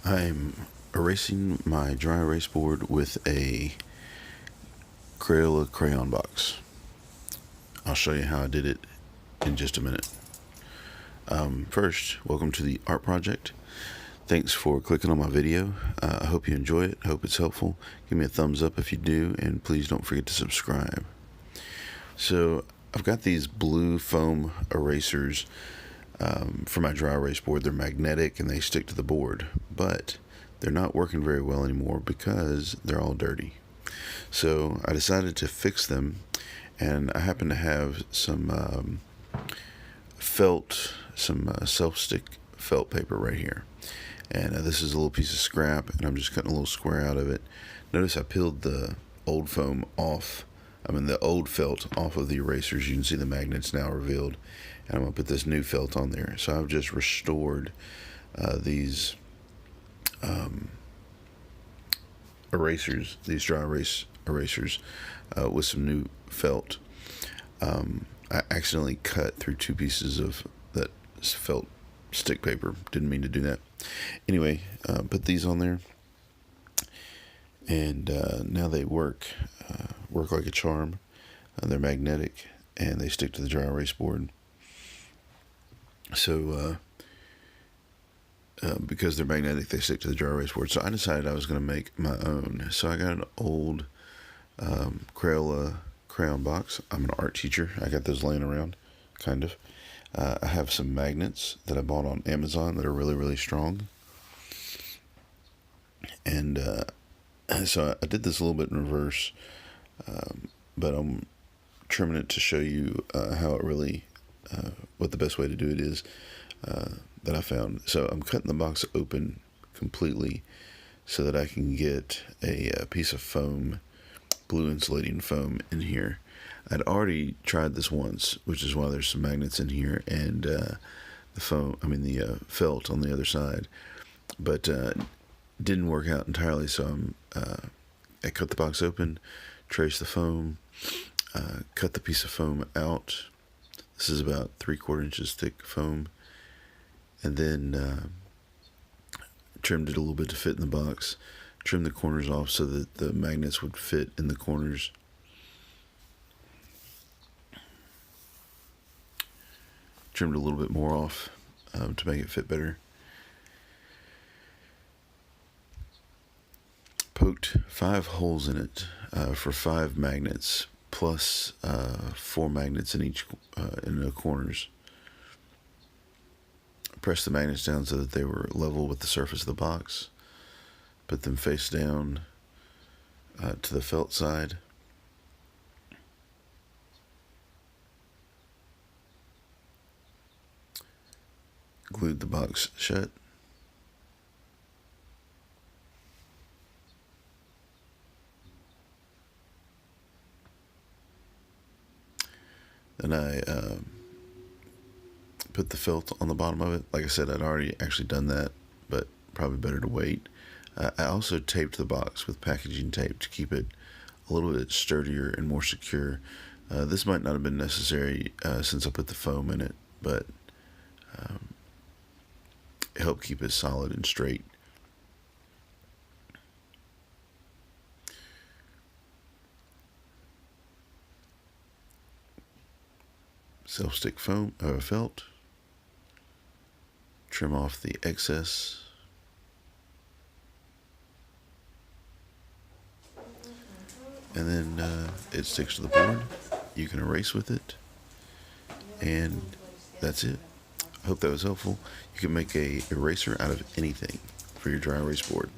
I'm erasing my dry erase board with a Crayola crayon box. I'll show you how I did it in just a minute. First, welcome to the art project. Thanks for clicking on my video. I hope you enjoy it. I hope it's helpful. Give me a thumbs up if you do, and please don't forget to subscribe. So I've got these blue foam erasers for my dry erase board. They're magnetic and they stick to the board, but they're not working very well anymore because they're all dirty. So I decided to fix them, and I happen to have some self-stick felt paper right here. And this is a little piece of scrap, and I'm just cutting a little square out of it. Notice I peeled the old foam off, the old felt off of the erasers. You can see the magnets now revealed. And I'm going to put this new felt on there. So I've just restored these erasers, these dry erase erasers, with some new felt. I accidentally cut through two pieces of that felt stick paper. Didn't mean to do that. Anyway, put these on there, and now they work like a charm. They're magnetic, and they stick to the dry erase board. So because they're magnetic, they stick to the dry erase board. So I decided I was going to make my own. So I got an old Crayola crayon box. I'm an art teacher. I got those laying around, kind of. I have some magnets that I bought on Amazon that are really, really strong. And so I did this a little bit in reverse, but I'm trimming it to show you how it really, what the best way to do it is that I found. So I'm cutting the box open completely so that I can get a piece of foam, blue insulating foam in here. I'd already tried this once, which is why there's some magnets in here, and the felt on the other side, but didn't work out entirely. So I cut the box open, traced the foam, cut the piece of foam out. This is about 3/4 inches thick foam, and then trimmed it a little bit to fit in the box. Trimmed the corners off so that the magnets would fit in the corners. Trimmed a little bit more off to make it fit better. Poked 5 holes in it for 5 magnets, plus 4 magnets in each in the corners. Pressed the magnets down so that they were level with the surface of the box. Put them face down to the felt side. Glued the box shut. Then I put the felt on the bottom of it. Like I said, I'd already actually done that, but probably better to wait. I also taped the box with packaging tape to keep it a little bit sturdier and more secure. This might not have been necessary since I put the foam in it, but it helped keep it solid and straight. Self-stick foam felt. Trim off the excess. And then it sticks to the board. You can erase with it, and that's it. I hope that was helpful. You can make a eraser out of anything for your dry erase board.